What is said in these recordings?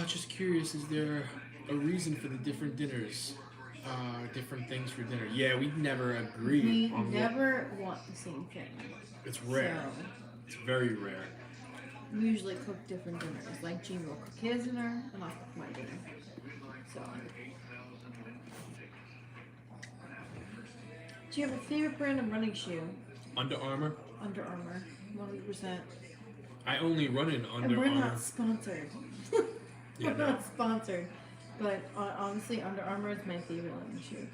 Just curious, is there a reason for the different dinners? Different things for dinner. Yeah, we never agree We on what. never want the same thing. It's So rare. It's very rare. we usually cook different dinners. Like Gene will cook his dinner and I'll cook my dinner. So do you have a favorite brand of running shoe? Under Armour. Under Armour. 100%. I only run in And Under we're not Armour. sponsored. Yeah, We're no. not sponsored. But honestly, Under Armour is my favorite running shoe.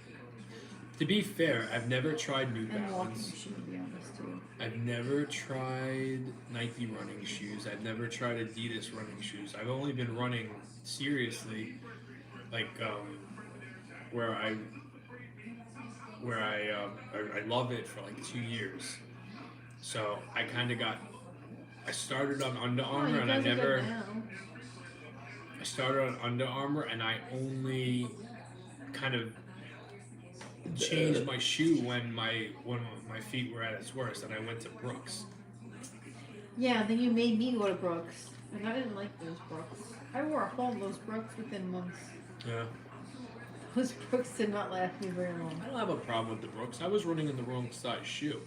To be fair, I've never tried New And walking Balance. shoe, to be honest, too. I've never tried Nike running shoes. I've never tried Adidas running shoes. I've only been running seriously, like where I I love it for like 2 years. So I kind of got. I started on Under Oh, Armour you and I guys are good never. now. I started on Under Armour and I only kind of changed my shoe when my feet were at its worst, and I went to Brooks. Yeah, then you made me go to Brooks. And I didn't like those Brooks. I wore a hole in those Brooks within months. Yeah, Those Brooks did not last me very long. I don't have a problem with the Brooks. I was running in the wrong size shoe.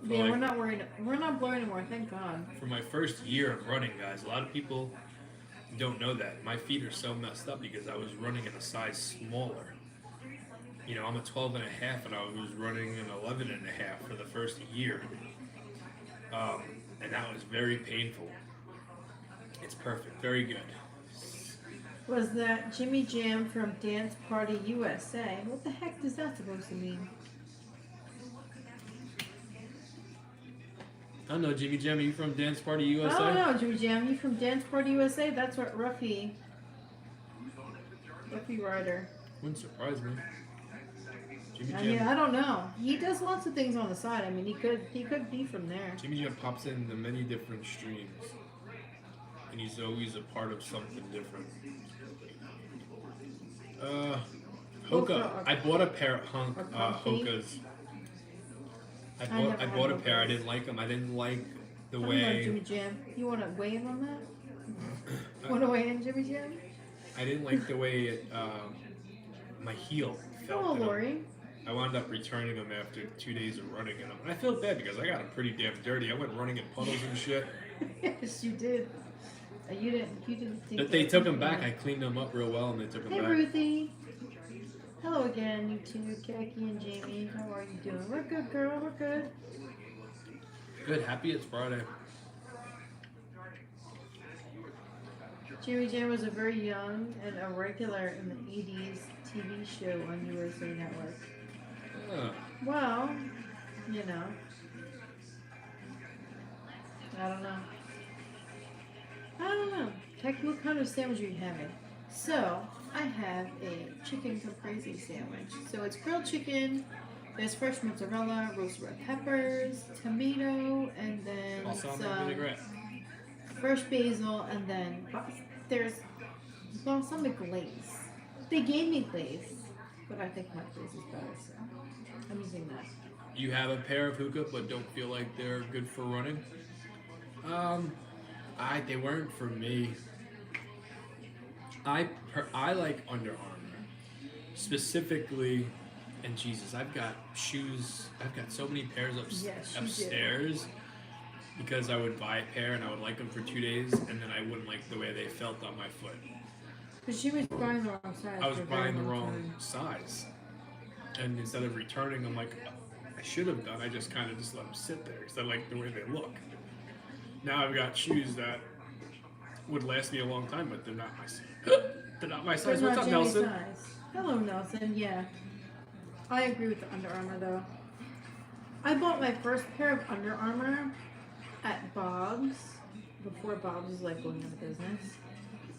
For Yeah, like we're not worried. We're not blurry anymore, thank God. for my first year of running, guys, a lot of people don't know that my feet are so messed up because I was running in a size smaller. You know, I'm a 12 and a half, and I was running an 11 and a half for the first year, um, and that was very painful. It's perfect, very good. Was that Jimmy Jam from Dance Party USA? What the heck is that supposed to mean? I don't know, Jimmy Jam, are you from Dance Party I don't USA? know, Jimmy Jam. You from Dance Party USA? That's what Ruffy Ryder. Wouldn't surprise me. Jimmy I mean, Jam. I don't know. He does lots of things on the side. I mean, he could be from there. Jimmy Jam pops into many different streams, and he's always a part of something different. Uh, Hoka. I bought a pair of Hokas. I bought a pair. I didn't like them. I didn't like the I don't know, way. Jimmy Jam. You want to weigh in on that? Want to weigh in, Jimmy Jam? I didn't like the way my heel felt. Oh, in 'em. Lori. I wound up returning them after 2 days of running in them. And I feel bad because I got them pretty damn dirty. I went running in puddles and shit. Yes, you did. You didn't. You didn't think. But they took them back. I cleaned them up real well, and they took them Hey, back. Ruthie. Hello again, you two, Jackie and Jamie. How are you doing? We're good, girl. We're good. Good. Happy it's Friday. Jimmy Jam was a very young and a regular in the 80s TV show on USA Network. Uh, Well, you know, I don't know. I don't know. Heck, what kind of sandwich are you having? So, I have a chicken caprese sandwich. So it's grilled chicken, there's fresh mozzarella, roasted red peppers, tomato, and then balsamic some vinaigrette. fresh basil, and then there's balsamic glaze. They gave me glaze, but I think my glaze is better, so I'm using that. You have a pair of hookah, but don't feel like they're good for running. Um, they weren't for me. I like Under Armour specifically, and Jesus, I've got shoes. I've got so many pairs Yes, you do. upstairs because I would buy a pair and I would like them for 2 days, and then I wouldn't like the way they felt on my foot. Because she was buying the wrong size. I was for a very buying the long wrong time. size, and instead of returning them like I should have done, I just kind of just let them sit there because I like the way they look. Now I've got shoes that would last me a long time, but they're not my size. They're not my They're size. What's not up, Jimmy's Nelson? size. Hello, Nelson. Yeah. I agree with the Under Armour, though. I bought my first pair of Under Armour at Bob's, before Bob's was like going out of business,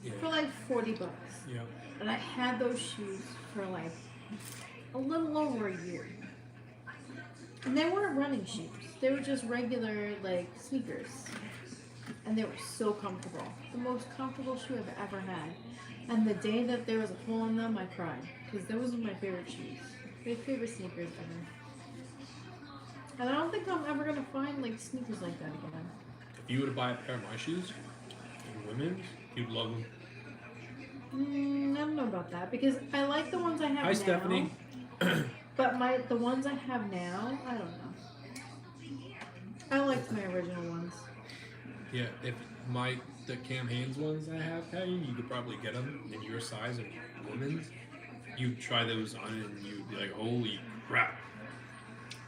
Yeah. for like $40. Yeah. And I had those shoes for like a little over a year. And they weren't running shoes. They were just regular, like, sneakers. And they were so comfortable. The most comfortable shoe I've ever had. And the day that there was a hole in them, I cried. Because those were my favorite shoes. My favorite sneakers ever. And I don't think I'm ever going to find, like, sneakers like that again. If you were to buy a pair of my shoes, in women's, you'd love them. I don't know about that because I like the ones I have Hi, now. Stephanie. But the ones I have now, I don't know. I liked my original ones. Yeah, if the Cam Hanes ones I have, Patty, you could probably get them in your size and women's. You'd try those on and you'd be like, holy crap.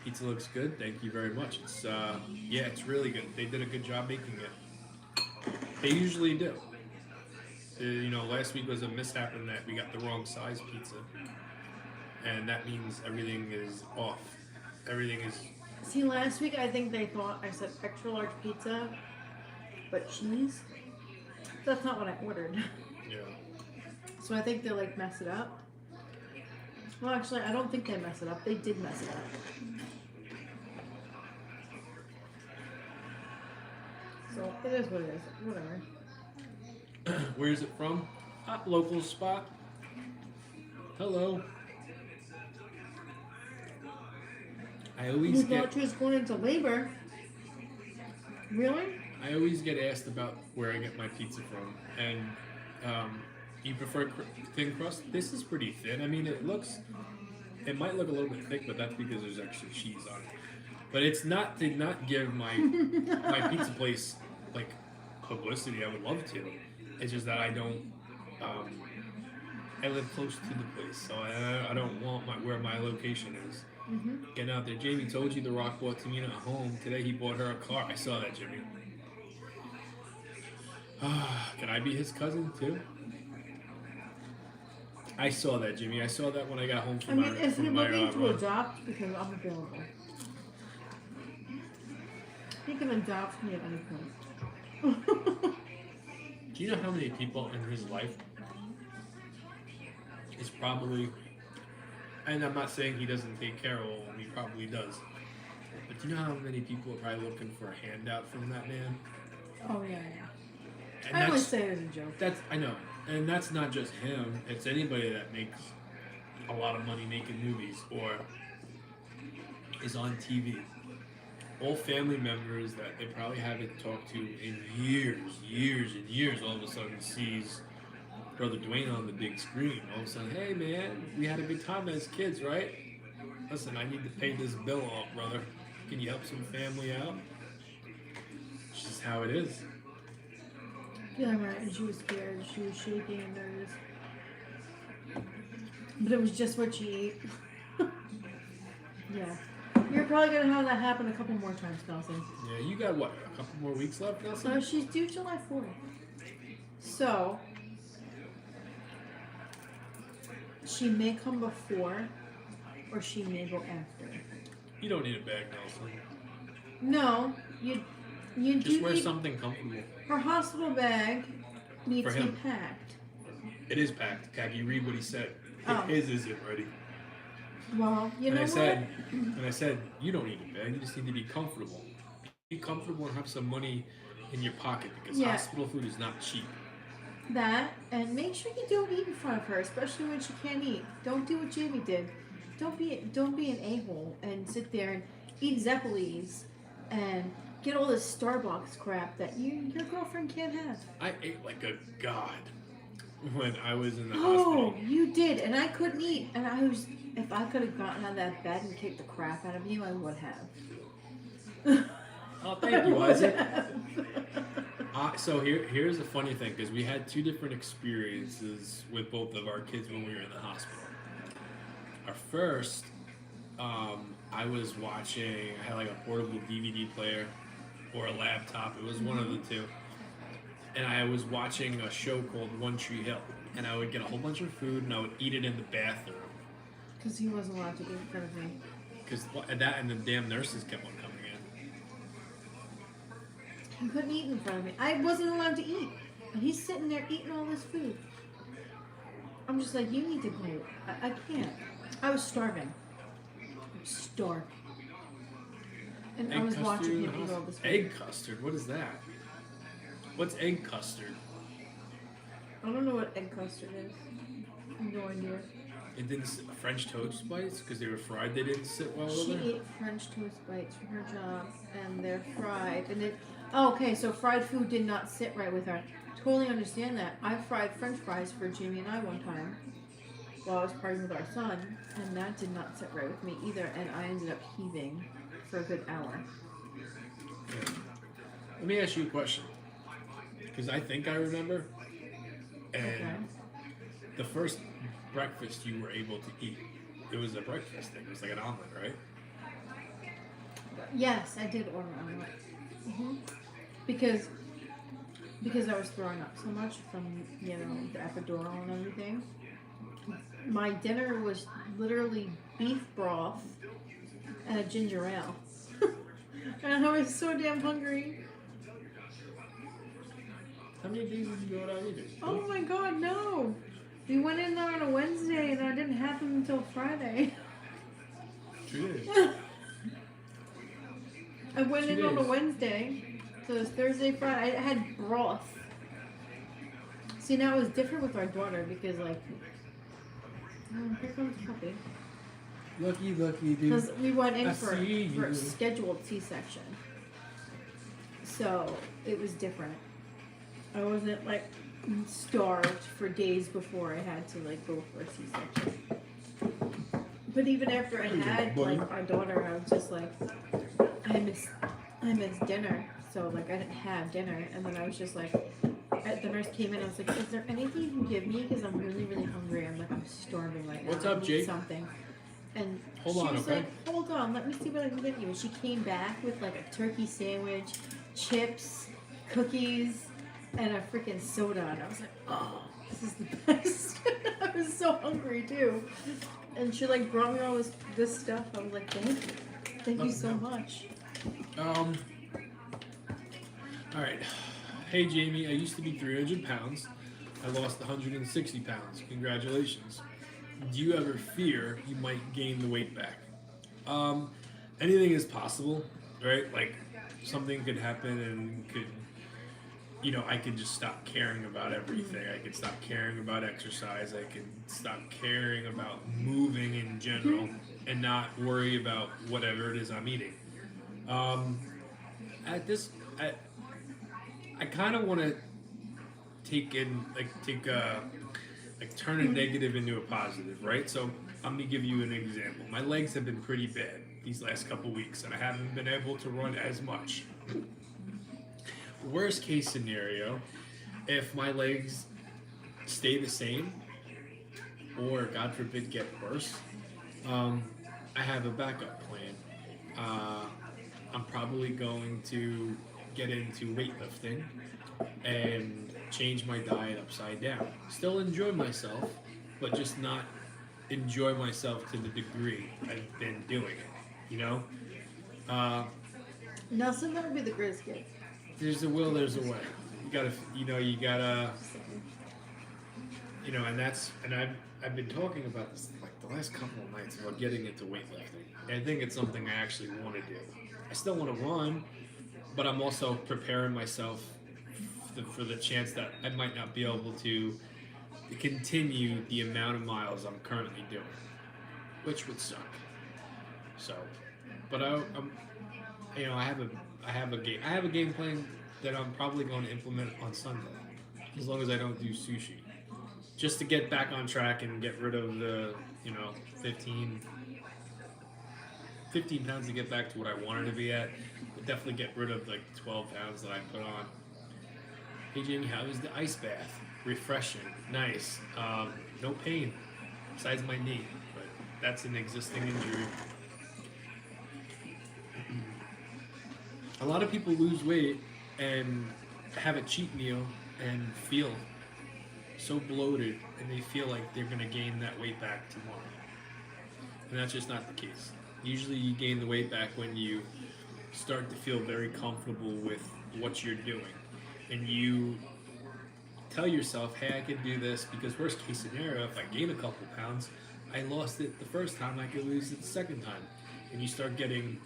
Pizza looks good. Thank you very much. It's yeah, it's really good. They did a good job making it. They usually do. Last week was a mishap in that we got the wrong size pizza, and that means everything is off. Everything is. See, last week I think they thought I said extra large pizza, but cheese. That's not what I ordered. Yeah. So I think they like mess it up. Well, actually, I don't think they mess it up. They did mess it up. So it is what it is. Whatever. Where is it from? Local spot. Hello. I always You thought get you was going into labor. Really? I always get asked about where I get my pizza from, and you prefer thin crust? This is pretty thin. I mean, it might look a little bit thick, but that's because there's extra cheese on it. But it's not to not give my pizza place like publicity. I would love to. It's just that I don't. I live close to the place, so I don't want where my location is. Mm-hmm. Getting out there. Jamie told you The Rock bought Tamina a home. Today he bought her a car. I saw that, Jimmy. Can I be his cousin too? I saw that, Jimmy. I saw that when I got home I from mean, is he looking to run. adopt? Because I'm available. He can adopt me at any point. Do you know how many people in his life is probably, and I'm not saying he doesn't take care of him, he probably does, but do you know how many people are probably looking for a handout from that man? Oh yeah. And I always say it as a joke. I know, and that's not just him. It's anybody that makes a lot of money making movies or is on TV. All family members that they probably haven't talked to in years and years, all of a sudden sees Brother Dwayne on the big screen. All of a sudden, hey man, we had a good time as kids, right? Listen, I need to pay this bill off, brother. Can you help some family out? It's just how it is. Yeah, right. And she was scared. She was shaking and nervous. But it was just what she ate. Yeah. You're probably going to have that happen a couple more times, Nelson. Yeah, you got what, a couple more weeks left, Nelson? So she's due July 4th. So she may come before or she may go after. You don't need a bag, Nelson. No, you Just do wear need, something comfortable. her hospital bag needs For to be him. packed. It is packed. Kaki, read what he said. Oh. His isn't ready. Well, you And know I said, you don't need a bag. You just need to be comfortable. Be comfortable and have some money in your pocket because Yeah. hospital food is not cheap. that, and make sure you don't eat in front of her, especially when she can't eat. Don't do what Jamie did. Don't be an a-hole and sit there and eat Zeppelis and get all this Starbucks crap that your girlfriend can't have. I ate like a god when I was in the Oh, hospital. you did, and I couldn't eat. And if I could have gotten out of that bed and kicked the crap out of you, I would have. Oh, thank you, Isaac. So here's the funny thing, because we had two different experiences with both of our kids when we were in the hospital. Our first, I was watching, I had like a portable DVD player or a laptop. It was one of the two. And I was watching a show called One Tree Hill. And I would get a whole bunch of food and I would eat it in the bathroom. Because he wasn't allowed to eat in front of me. Because that and the damn nurses kept on coming in. He couldn't eat in front of me. I wasn't allowed to eat. And he's sitting there eating all this food. I'm just like, you need to go. I can't. I was starving. Starving. And I was watching him eat all this food. Egg custard? What is that? What's egg custard? I don't know what egg custard is. I have no idea. It didn't sit, French toast bites because they were fried. They didn't sit well She with her. ate French toast bites from her job, and they're fried. And it. Oh, okay, so fried food did not sit right with her. totally understand that. I fried French fries for Jamie and I one time while I was partying with our son, and that did not sit right with me either, and I ended up heaving for a good hour. Yeah. Let me ask you a question, because I think I remember, and Okay. the first breakfast you were able to eat, it was a breakfast thing. It was like an omelet, right? Yes, I did order omelet. hmm Because I was throwing up so much from the epidural and everything. My dinner was literally beef broth and a ginger ale, and I was so damn hungry. How many days did you go without eating? Oh my god, no! We went in there on a Wednesday, and that didn't happen until Friday. 2 days. I went 2 in on a days. Wednesday, so it was Thursday, Friday. I had broth. See, now it was different with our daughter because, like, oh, here comes puppy. Lucky, dude. Because we went in I for see a you. scheduled C-section, so it was different. I wasn't like starved for days before I had to like go for a C-section. But even after I had like our daughter, I was just like, I miss dinner. So like I didn't have dinner, and then I was just like, the nurse came in. I was like, "Is there anything you can give me? Because I'm really really hungry. I'm starving right now. What's I up, need Jake? Something." And Hold she on, was okay? like, "Hold on, let me see what I can get you." And she came back with like a turkey sandwich, chips, cookies, and a freaking soda. And I was like, "Oh, this is the best." I was so hungry too. And she like brought me all this stuff. I was like, thank you so much. All right. Hey, Jamie, I used to be 300 pounds. I lost 160 pounds. Congratulations. Do you ever fear you might gain the weight back? Anything is possible, right? Like, something could happen and I could just stop caring about everything. I could stop caring about exercise. I could stop caring about moving in general and not worry about whatever it is I'm eating. I kind of want to turn a negative into a positive, right? So I'm gonna give you an example. My legs have been pretty bad these last couple weeks, and I haven't been able to run as much. Worst case scenario, if my legs stay the same, or God forbid get worse, I have a backup plan. I'm probably going to get into weightlifting and change my diet upside down. Still enjoy myself, but just not enjoy myself to the degree I've been doing it. You know? Nelson, that would be the greatest gift. There's a will, there's a way. And I've been talking about this like the last couple of nights about getting into weightlifting. And I think it's something I actually want to do. I still want to run, but I'm also preparing myself for the chance that I might not be able to continue the amount of miles I'm currently doing, which would suck. So, but I have a game plan that I'm probably going to implement on Sunday, as long as I don't do sushi, just to get back on track and get rid of the 15 pounds to get back to what I wanted to be at. But definitely get rid of like 12 pounds that I put on. Hey Jamie, how was the ice bath? Refreshing, nice. No pain, besides my knee, but that's an existing injury. A lot of people lose weight and have a cheat meal and feel so bloated, and they feel like they're going to gain that weight back tomorrow. And that's just not the case. Usually you gain the weight back when you start to feel very comfortable with what you're doing. And you tell yourself, hey, I can do this, because worst case scenario, if I gain a couple pounds, I lost it the first time, I could lose it the second time. And you start getting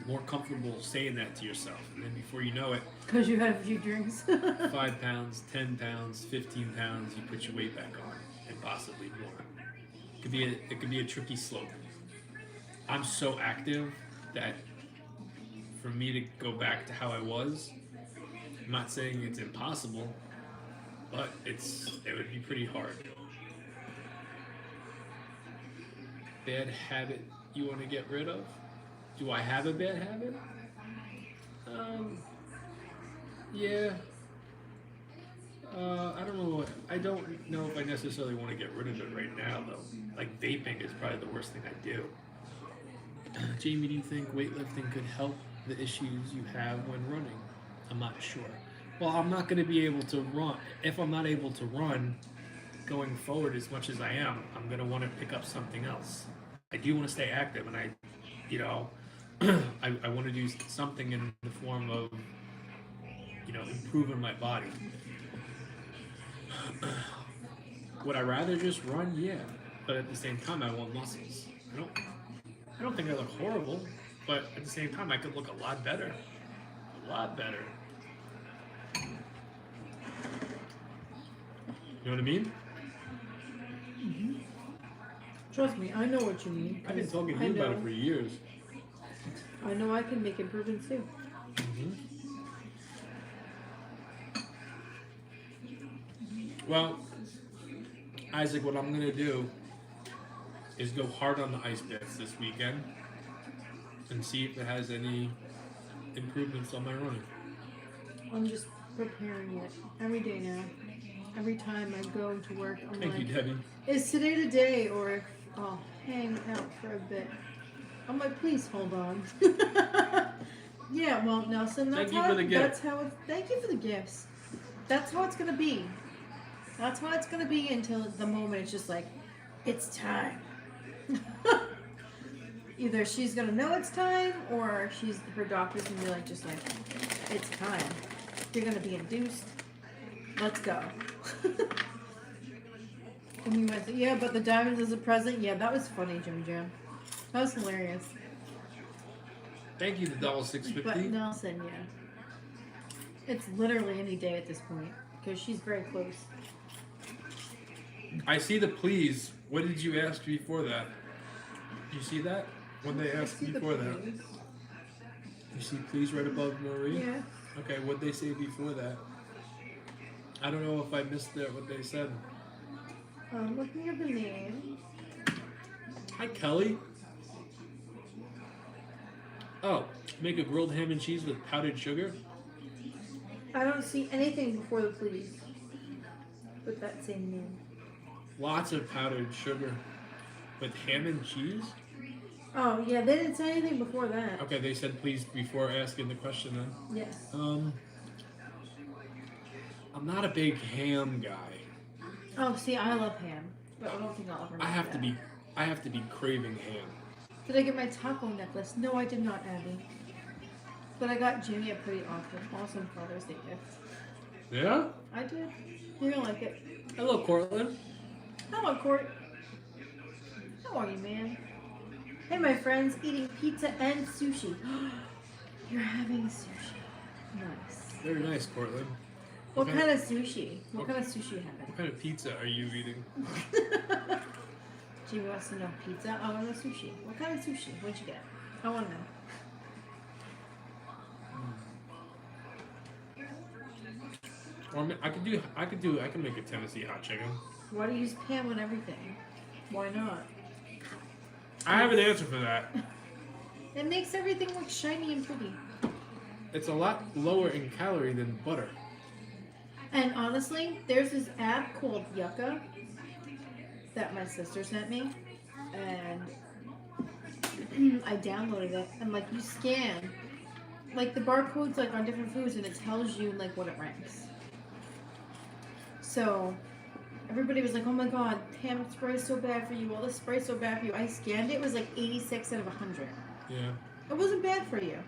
more comfortable saying that to yourself. And then before you know it, Because you had a few drinks. 5 pounds, 10 pounds, 15 pounds, you put your weight back on, and possibly more. It could be a tricky slope. I'm so active that for me to go back to how I was, I'm not saying it's impossible, but it would be pretty hard. Bad habit you want to get rid of? Do I have a bad habit? Yeah. I don't know. I don't know if I necessarily want to get rid of it right now, though. Like vaping is probably the worst thing I do. Jamie, do you think weightlifting could help the issues you have when running? I'm not sure. Well, I'm not going to be able to run. If I'm not able to run going forward as much as I am, I'm going to want to pick up something else. I do want to stay active, and you know, I want to do something in the form of, improving my body. Would I rather just run? Yeah, but at the same time, I want muscles. I don't think I look horrible, but at the same time, I could look a lot better. A lot better. You know what I mean? Mm-hmm. Trust me, I know what you mean. I've been talking to you about it for years. I know I can make improvements too. Mm-hmm. Well, Isaac, what I'm going to do is go hard on the ice baths this weekend and see if it has any improvements on my running. I'm just preparing it every day now. Every time I go to work, I'm Thank you, Debbie. is today the day, or if I'll hang out for a bit. I'm like, please hold on. Yeah, well, Nelson, that's Thank you for the gift. Thank you for the gifts. That's how it's gonna be. That's how it's gonna be until the moment it's just like, it's time. Either she's gonna know it's time, or her doctor's gonna be like, just like, it's time. You're gonna be induced. Let's go. And we went, yeah, but the diamonds as a present. Yeah, that was funny, Jimmy Jam. That was hilarious. Thank you, the $6.50. But Nelson, yeah. It's literally any day at this point, because she's very close. I see the please. What did you ask before that? Do you see that? What they asked before that? You see please right above Marie? Yeah. Okay, what'd they say before that? I don't know if I missed what they said. I'm looking at the name. Hi, Kelly. Oh, make a grilled ham and cheese with powdered sugar? I don't see anything before the please with that same name. Lots of powdered sugar with ham and cheese? Oh, yeah, they didn't say anything before that. Okay, they said please before asking the question then. Yes. I'm not a big ham guy. Oh, see, I love ham, but I don't think I'll ever make I have that. to be craving ham. Did I get my taco necklace? No, I did not, Abby. But I got Jimmy a pretty awesome Father's Day gift. Yeah? I did. You're gonna like it. Hello, Cortland. Hello, Court. How are you, man? Hey, my friends, eating pizza and sushi. You're having sushi. Nice. Very nice, Cortland. What kind of sushi? What kind of sushi you having? What kind of pizza are you eating? Jimmy wants to know pizza. I want to know sushi. What kind of sushi? What'd you get? I want to know. Or I can make a Tennessee hot chicken. Why do you use Pam on everything? Why not? I have an answer for that. It makes everything look shiny and pretty. It's a lot lower in calorie than butter. And honestly, there's this app called Yucca that my sister sent me, and I downloaded it. And like, you scan like the barcodes like on different foods, and it tells you like what it ranks. So everybody was like, "Oh my God, Pam, spray is so bad for you. All this spray is so bad for you." I scanned it; it was like 86 out of 100. Yeah. It wasn't bad for you.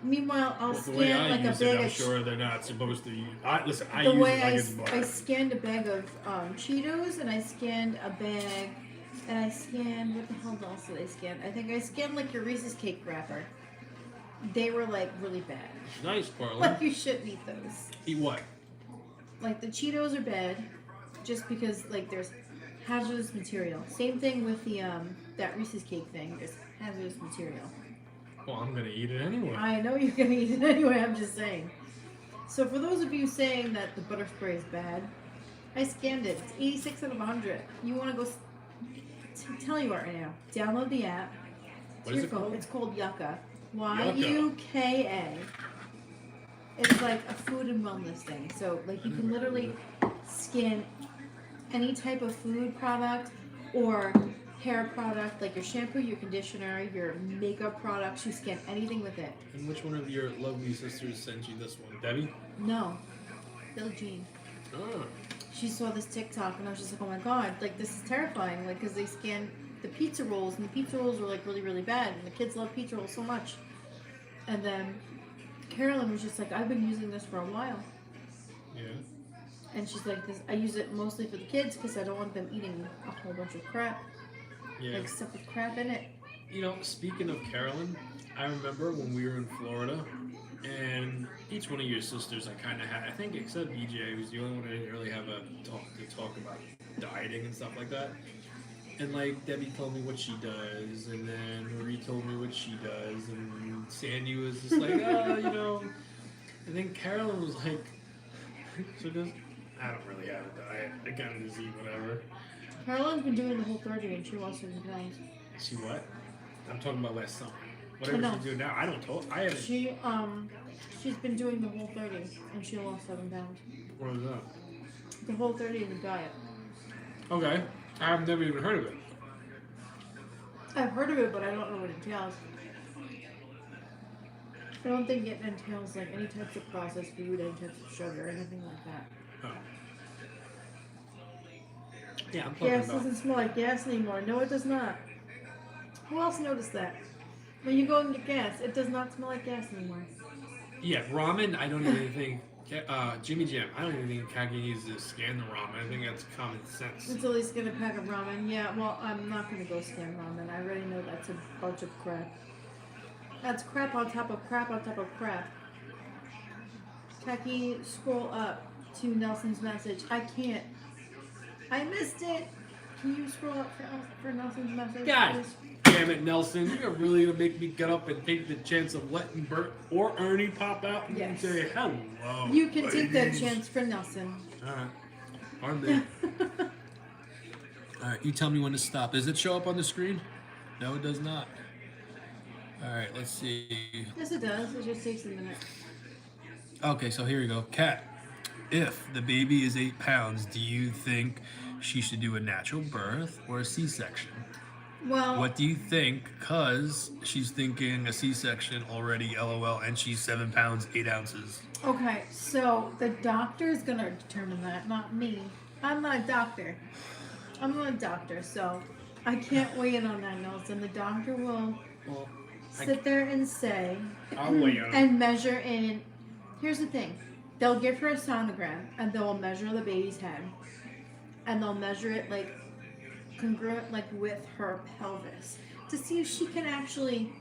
Meanwhile, I'll The way scan I like a use bag it, I'm of. sure they're not supposed to use. Listen, I The use way it like it's butter. I scanned a bag of Cheetos, and I scanned a bag, and I scanned, what the hell else did I scan? I think I scanned like your Reese's cake wrapper. They were like really bad. Nice, Carlin. Like, you shouldn't eat those. Eat what? Like, the Cheetos are bad, just because like there's hazardous material. Same thing with the that Reese's cake thing. There's hazardous material. Well, I'm gonna eat it anyway. I know you're gonna eat it anyway. I'm just saying. So for those of you saying that the butter spray is bad, I scanned it. It's 86 out of 100. You want to go? Tell you what right now. Download the app. What is it phone. called? It's called Yucca. Yucca. Yuka. It's like a food and wellness thing. So like you can literally scan any type of food product or hair product, like your shampoo, your conditioner, your makeup products. You scan anything with it. And which one of your lovely sisters sent you this one? Debbie? No, Billie Jean. Oh. She saw this TikTok and I was just like, oh my god, like this is terrifying. Like, because they scan the pizza rolls and the pizza rolls were like really, really bad. And the kids love pizza rolls so much. And then Carolyn was just like, I've been using this for a while. Yeah. And she's like, this. I use it mostly for the kids because I don't want them eating a whole bunch of crap. Yeah. Like stuff with crap in it. You know, speaking of Carolyn, I remember when we were in Florida, and each one of your sisters I kind of had, I think except BJ, was the only one I didn't really have a talk about dieting and stuff like that. And like Debbie told me what she does, and then Marie told me what she does, and Sandy was just like, oh, you know. And then Carolyn was like, so does I don't really have a diet. I kind of just eat whatever. Carolyn's been doing the whole 30 and she lost 7 pounds. She what? I'm talking about last summer. Whatever she's doing now, I haven't. She's been doing the whole 30 and she lost 7 pounds. What is that? The whole 30 is a diet. Okay. I've never even heard of it. I've heard of it, but I don't know what it entails. I don't think it entails like any types of processed food, any types of sugar, anything like that. Oh. Yeah, I'm talking Gas about. doesn't smell like gas anymore. No, it does not. Who else noticed that? When you go and get gas, it does not smell like gas anymore. Yeah, ramen, I don't even think. Jimmy Jam, I don't even think Kagi needs to scan the ramen. I think that's common sense. Until he's gonna pack of ramen. Yeah, well, I'm not gonna go scan ramen. I already know that's a bunch of crap. That's crap on top of crap on top of crap. Kaki, scroll up to Nelson's message. I can't. I missed it. Can you scroll up for Nelson's message? God please? damn it, Nelson. You're really going to make me get up and take the chance of letting Bert or Ernie pop out and Yes. say hello. You can take that ladies." chance for Nelson. Alright. Aren't they? Alright, you tell me when to stop. Does it show up on the screen? No, it does not. Alright, let's see. Yes, it does. It just takes a minute. Okay, so here we go. Kat, if the baby is 8 pounds, do you think she should do a natural birth or a C-section? Well, What do you think? Because she's thinking a C-section already, LOL, and she's 7 pounds, 8 ounces. okay, so the doctor is going to determine that, not me. I'm not a doctor. I'm not a doctor, so I can't weigh in on that, Nelson. The doctor will Well, sit there and say, I'll weigh in. and measure in. Here's the thing. They'll give her a sonogram, and they'll measure the baby's head. And they'll measure it, like, congruent, like, with her pelvis. To see if she can actually,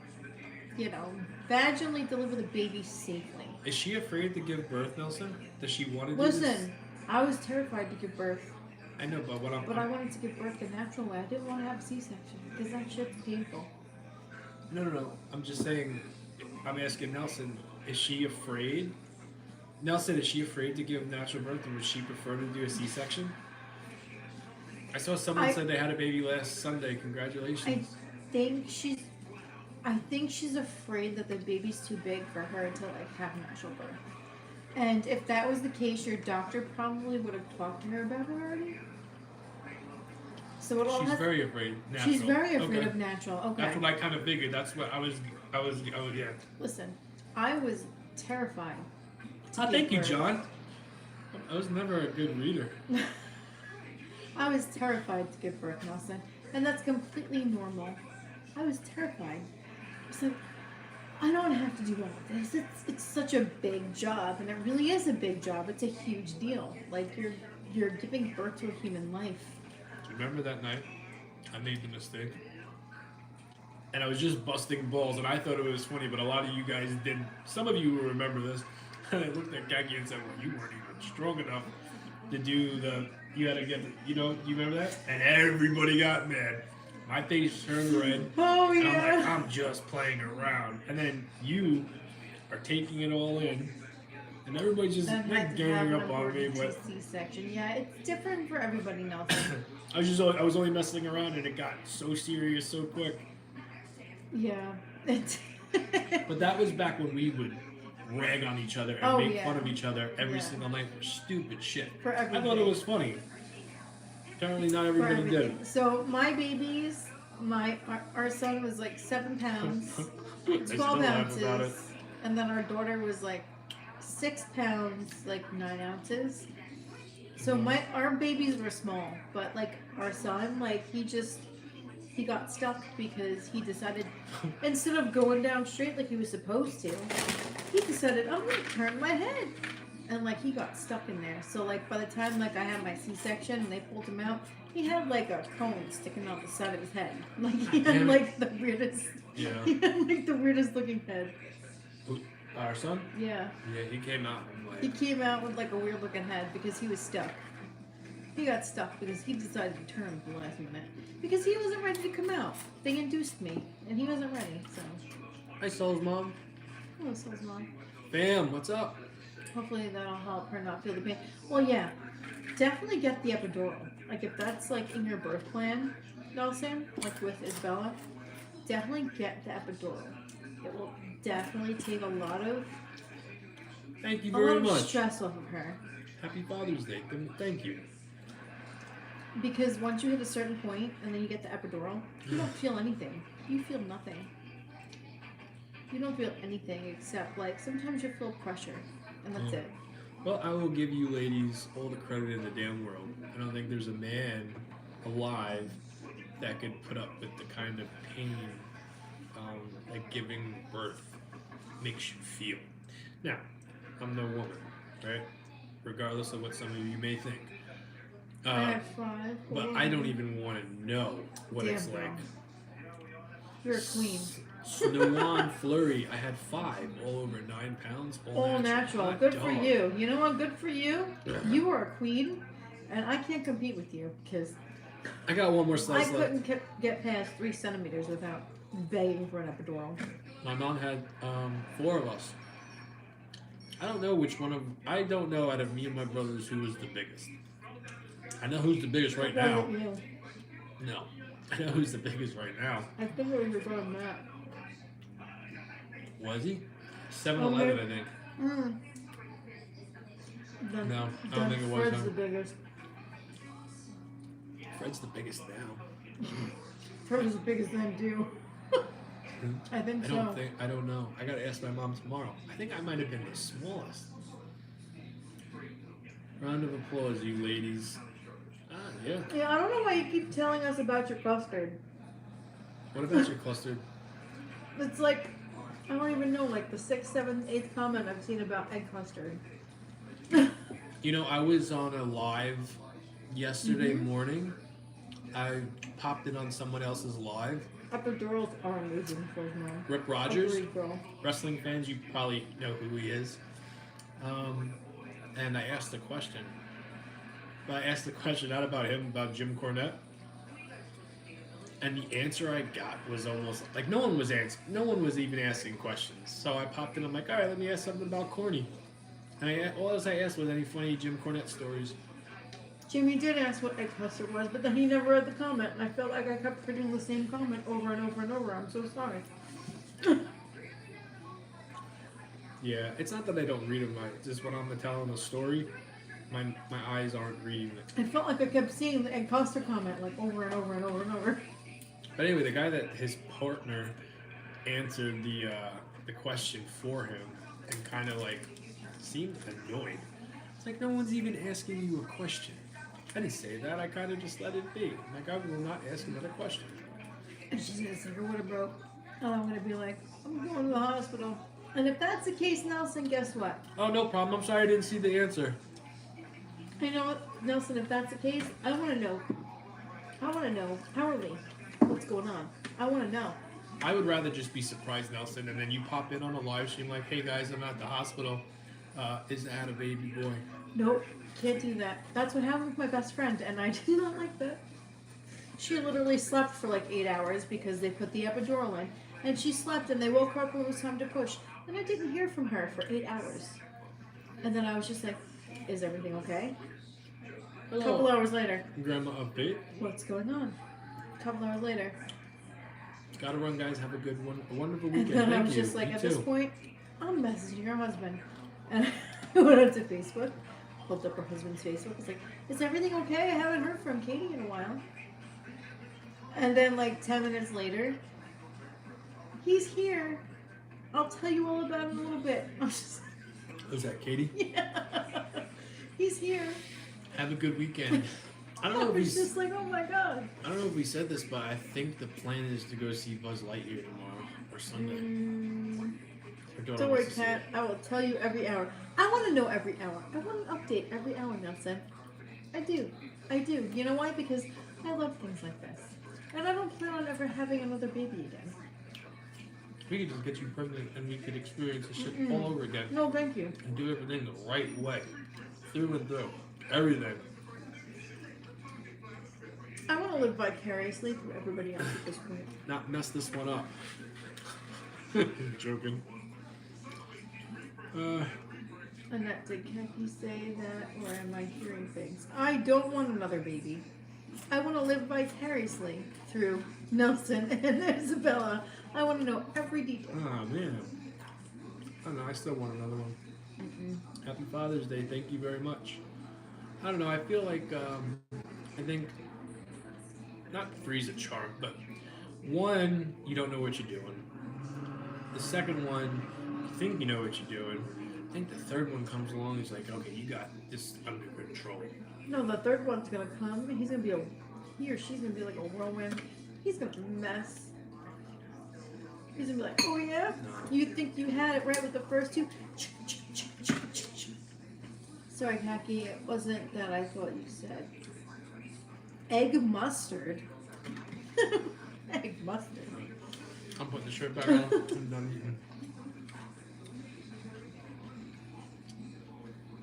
you know, vaginally deliver the baby safely. Is she afraid to give birth, Nelson? Does she want to do this? Listen, I was terrified to give birth, I know, but what I'm... but I wanted to give birth the natural way. I didn't want to have a C-section, because that shit's painful. No. I'm just saying, I'm asking Nelson, is she afraid? Nelson, is she afraid to give natural birth, or would she prefer to do a C-section? I saw someone said they had a baby last Sunday. Congratulations. I think she's afraid that the baby's too big for her to like have natural birth. And if that was the case, your doctor probably would have talked to her about it already. So it all She's has. very afraid. Natural. She's very afraid Okay. of natural. Okay. That's what I kind of figured. That's what I was. Oh yeah. Listen, I was terrified. Oh, thank you, John. I was never a good reader. I was terrified to give birth, Nelson, and that's completely normal. I was terrified. I was like, I don't have to do all this. It's such a big job, and it really is a big job. It's a huge deal. Like you're giving birth to a human life. Remember that night? I made the mistake. And I was just busting balls, and I thought it was funny, but a lot of you guys didn't. Some of you will remember this. And I looked at Kaki and said, well, you weren't even strong enough to do the, you had to get, you remember that? And everybody got mad. My face turned red. Oh, and I'm yeah. like, I'm just playing around. And then you are taking it all in. And everybody's just and had to have ganging an up on me. emergency But C-section. Yeah, it's different for everybody, Nelson. I was only messing around, and it got so serious so quick. Yeah. It's But that was back when we would rag on each other and Oh, make yeah. fun of each other every Yeah. single night for stupid shit. For I thought it everything. was funny. Apparently, not for everybody everything. did. So my babies, our son was like 7 pounds, I 12 still laugh about it. ounces, and then our daughter was like 6 pounds, like 9 ounces. So our babies were small, but like our son, like he got stuck because he decided instead of going down straight like he was supposed to, he decided I'm gonna turn my head, and like he got stuck in there. So like by the time like I had my C-section and they pulled him out, he had like a cone sticking out the side of his head. Like he had Damn it. like the weirdest. Yeah. He had like the weirdest looking head. Who- Our son? Yeah. Yeah, he came out and He like, came out with like a weird looking head because he was stuck. He got stuck because he decided to turn at the last minute. Because he wasn't ready to come out. They induced me, and he wasn't ready, so. Hi, Soul's mom. Oh, so was mom. Bam, what's up? Hopefully that'll help her not feel the pain. Well, yeah. Definitely get the epidural. Like, if that's like in your birth plan, Nelson, like with Isabella, definitely get the epidural. It will definitely take a lot of Thank you very much. stress off of her. Happy Father's Day. Thank you. Because once you hit a certain point and then you get the epidural, you don't feel anything. You feel nothing. You don't feel anything except like sometimes you feel pressure, and that's it. Well, I will give you ladies all the credit in the damn world. I don't think there's a man alive that could put up with the kind of pain that giving birth makes you feel. Now, I'm no woman, right? Regardless of what some of you may think. I have 5. But I don't even want to know what Damn, it's girl. like. You're a queen. Swan Flurry, I had 5, all over 9 pounds. All natural. Hot Good for dog. you. You know what? Good for you. You are a queen, and I can't compete with you because I got one more I slice left. couldn't get past 3 centimeters without begging for an epidural. My mom had 4 of us. I don't know which one of I don't know out of me and my brothers who was the biggest. I know who's the biggest right now. Wasn't you? No, I know who's the biggest right now. I think it was your brother Matt. Was he? 7-Eleven, Okay. I think. Mm. Then, No, I don't then think it was Fred's him. the biggest. Fred's the biggest now. Fred was the biggest then too. I think I so. don't think. I don't know. I gotta ask my mom tomorrow. I think I might have been the smallest. Round of applause, you ladies. Ah, yeah. Yeah, I don't know why you keep telling us about your custard. What about your clustered? It's like, I don't even know, like the 6th, 7th, 8th comment I've seen about egg custard. You know, I was on a live yesterday Mm-hmm. morning. I popped in on someone else's live. Epidurals are amazing for mom. Rip Rogers, Agreed, girl. wrestling fans, you probably know who he is. And I asked the question. But I asked the question not about him, about Jim Cornette. And the answer I got was almost like no one was even asking questions. So I popped in. I'm like, all right, let me ask something about Corny. And all else I asked was any funny Jim Cornette stories. Jimmy did ask what egg custard was, but then he never read the comment, and I felt like I kept reading the same comment over and over and over. I'm so sorry. Yeah, it's not that I don't read them. It's just when I'm telling a story, my eyes aren't reading it. I felt like I kept seeing the egg custard comment like over and over and over and over. But anyway, the guy that his partner answered the question for him and kind of like seemed annoyed. It's like no one's even asking you a question. I didn't say that. I kind of just let it be. Like I will not ask another question. And she's gonna say, "What about?" And I'm gonna be like, "I'm going to the hospital." And if that's the case, Nelson, guess what? Oh, no problem. I'm sorry I didn't see the answer. You know what, Nelson? If that's the case, I want to know. I want to know hourly what's going on. I want to know. I would rather just be surprised, Nelson, and then you pop in on a live stream like, "Hey guys, I'm at the hospital. Is that a baby boy?" Nope, can't do that. That's what happened with my best friend, and I did not like that. She literally slept for like 8 hours because they put the epidural in, and she slept, and they woke her up when it was time to push, and I didn't hear from her for 8 hours. And then I was just like, is everything okay? A Hello. couple hours later, Grandma update. what's going on? A couple hours later. Gotta run, guys. Have a good one. A wonderful And weekend. then I Thank was you. just like, You at too. this point, I'm messaging her husband. And I went up to Facebook, pulled up her husband's Facebook. I was like, is everything okay? I haven't heard from Katie in a while. And then, like, 10 minutes later, he's here. I'll tell you all about it in a little bit. I was just Who's that, Katie? yeah. He's here. Have a good weekend. I don't I know if was just like, oh my god. I don't know if we said this, but I think the plan is to go see Buzz Lightyear tomorrow or Sunday. Her daughter Don't worry, wants to see Kat. it. I will tell you every hour. I want to know every hour. I want an update every hour, Nelson. I do. I do. You know why? Because I love things like this. And I don't plan on ever having another baby again. We could just get you pregnant and we could experience this shit all over again No, thank you. and do everything the right way. Through and through. Everything. I want to live vicariously through everybody else at this point. Not mess this one up. Joking. Annette, did Kathy say that, or am I hearing things? I don't want another baby. I want to live vicariously through Nelson and Isabella. I want to know every detail. Oh man. I don't know, I still want another one. Happy Father's Day, thank you very much. I don't know, I feel like I think not three's a charm, but one, you don't know what you're doing. The second one, you think you know what you're doing. I think the third one comes along, he's like, okay, you got this under control. No, the third one's gonna come. And he's gonna be he or she's gonna be like a whirlwind. He's gonna mess. He's gonna be like, oh yeah, No. you think you had it right with the first two? Sorry, Kaki, it wasn't that I thought you said. Egg mustard. Egg mustard. I'm putting the shirt back on. I'm done eating.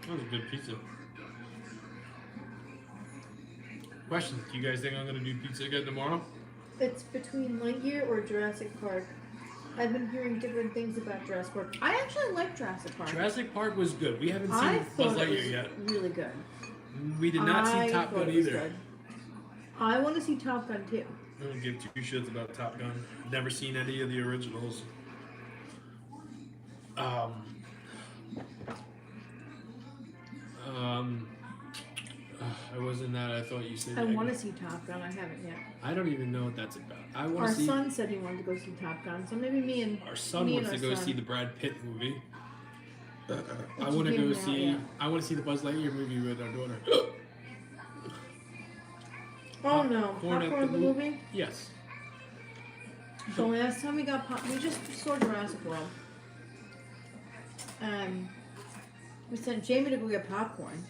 That was a good pizza. Question: do you guys think I'm gonna do pizza again tomorrow? It's between Lightyear or Jurassic Park. I've been hearing different things about Jurassic Park. I actually like Jurassic Park. Jurassic Park was good. We haven't I seen Buzz thought it Lightyear was yet. really good. We did not I see Top thought Gun it was either. good. I want to see Top Gun too. I don't give two shits about Top Gun. Never seen any of the originals. I wasn't that. I thought you said. I want to see Top Gun. I haven't yet. I don't even know what that's about. I want Our to see. son said he wanted to go see Top Gun, so maybe me and Our son me wants and to our go son. see the Brad Pitt movie. I It's want to came go out, see. yeah. I want to see the Buzz Lightyear movie with our daughter. Oh no, Popcorn at Popcorn the the movie. Yes. The last time we got we just saw Jurassic World. We sent Jamie to go get popcorn.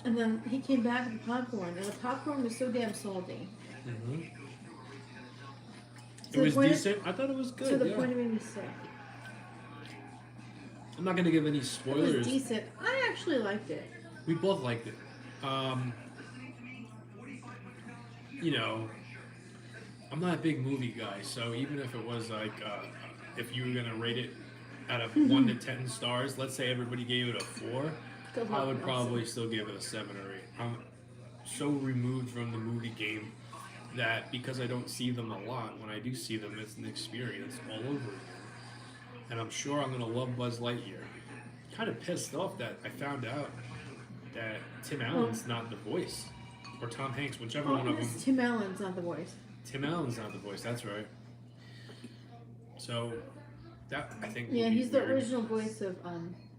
And then he came back with the popcorn, and the popcorn was so damn salty. Mm-hmm. To It the was point of- decent. I thought it was good. To the yeah. point it made me sick. I'm not gonna give any It was spoilers. decent. I actually liked it. We both liked it. You know, I'm not a big movie guy, so even if it was like, if you were gonna rate it out of 1 to 10 stars, let's say everybody gave it a 4, Good I luck, would Nelson. probably still give it a 7 or 8. I'm so removed from the movie game that because I don't see them a lot, when I do see them, it's an experience all over again. And I'm sure I'm gonna love Buzz Lightyear. Kind of pissed off that I found out that Tim Allen's not the voice, or Tom Hanks, whichever one of them. Yes, Tim Allen's not the voice. Tim Allen's not the voice. That's right. So that I think. Yeah, will be he's the weird. original voice of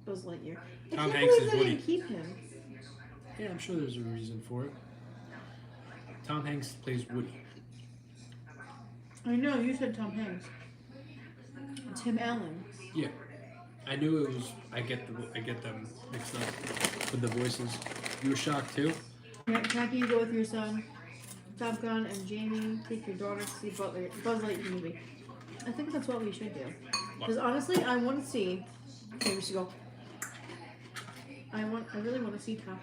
Buzz Lightyear. I Tom can't Hanks believe is they Woody. didn't keep him. Yeah, I'm sure there's a reason for it. Tom Hanks plays Woody. I know, you said Tom Hanks. Tim Allen. Yeah, I knew it was. I get them mixed up with the voices. You were shocked too. Yeah, Jackie, you go with your son, Top Gun, and Jamie, take your daughter to see Buzz Lightyear movie. I think that's what we should do. Because honestly, I want to see. Okay, we should go. I really want to see Top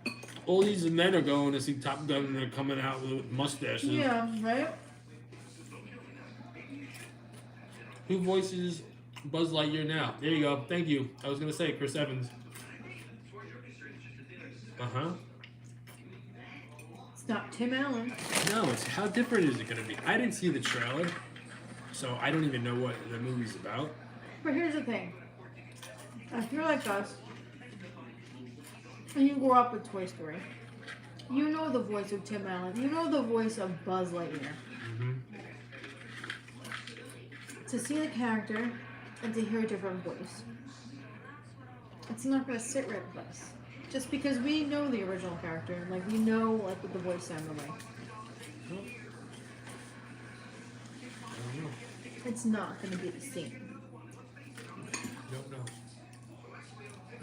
Gun. All these men are going to see Top Gun and they're coming out with mustaches. Yeah, right? Who voices Buzz Lightyear now. There you go. Thank you. I was gonna say Chris Evans. Uh-huh. It's not Tim Allen. No, it's how different is it gonna be? I didn't see the trailer, so I don't even know what the movie's about. But here's the thing. If you're like us, and you grew up with Toy Story, you know the voice of Tim Allen. You know the voice of Buzz Lightyear. Mm-hmm. To see the character and to hear a different voice, it's not going to sit right with us. Just because we know the original character, like we know like what the voice sounded like. I don't know. It's not going to be the same. Don't know.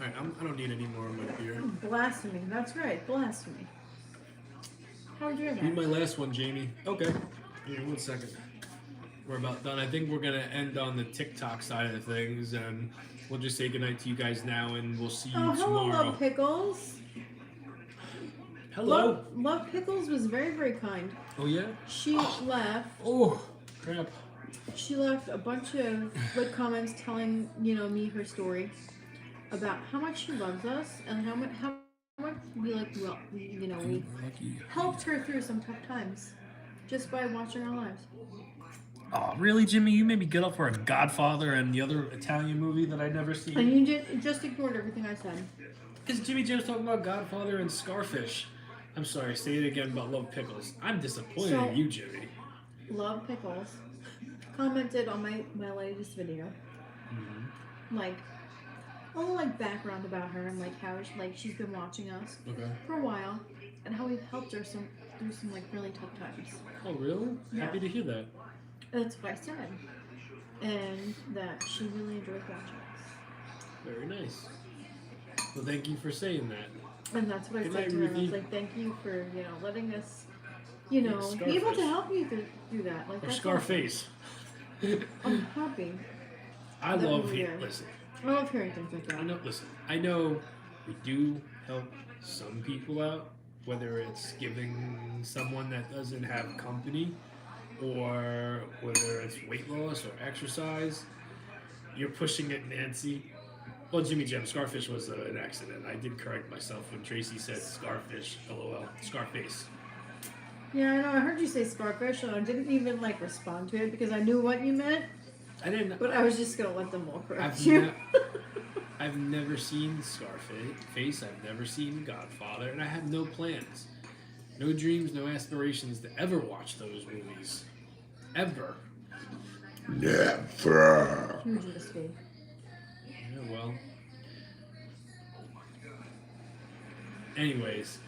All right, I don't need any more of my beer. Blasphemy. That's right. Blasphemy. How would you do Read that? my last one, Jamie. Okay. Give me 1 second. We're about done. I think we're gonna end on the TikTok side of things, and we'll just say goodnight to you guys now, and we'll see you Oh, hello, tomorrow. Love Pickles. Hello. Love Pickles was very, very kind. Oh yeah. She left. Oh crap. She left a bunch of like comments telling me her story about how much she loves us and how much we we helped her through some tough times just by watching our lives. Oh really, Jimmy? You made me get up for a Godfather and the other Italian movie that I'd never seen. And you just ignored everything I said. Because Jimmy Jim's talking about Godfather and Scarfish. I'm sorry, say it again about Love Pickles. I'm disappointed So- in you, Jimmy. Love Pickles commented on my latest video, like a little like background about her and like how she's been watching us Okay. for a while and how we've helped her through some like really tough times. Oh really? Yeah. Happy to hear that. That's what I said, and that she really enjoyed watching us. Very nice. Well, thank you for saying that. And that's what I Good said night, to her. I Ruthie. was like, thank you for letting us be able Scarfish. to help you through that. Like Or that's Scarface. awesome. I'm happy. I That love movie, hearing. yeah. Listen, I love hearing things like that. I know we do help some people out, whether it's giving someone that doesn't have company, or whether it's weight loss or exercise. You're pushing it, Nancy. Well, Jimmy Jim, Scarfish was an accident. I did correct myself when Tracy said Scarfish. LOL. Scarface. Yeah, I know. I heard you say Scarfish, and I didn't even respond to it because I knew what you meant. I didn't. But I was just gonna let them all correct I've, you. I've never seen Scarface. I've never seen Godfather, and I have no plans, no dreams, no aspirations to ever watch those movies, ever. Never. Huge mistake. Yeah, well. Anyways,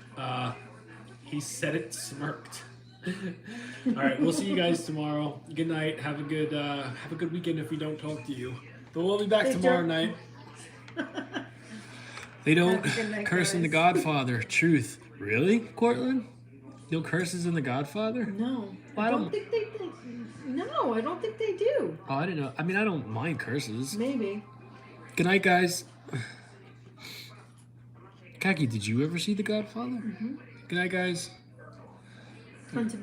he said it smirked. All right, we'll see you guys tomorrow. Good night. Have a good weekend if we don't talk to you. But we'll be back Hey, tomorrow Joe. night. They don't Have a good night, curse in The guys. Godfather. Truth. Really, Cortland? No curses in The Godfather? No, Well, I I don't don't- think they. No, I don't think they do. Oh, I didn't know. I mean, I don't mind curses. Maybe. Good night, guys. Kaki, did you ever see The Godfather? Good night, guys. Fun to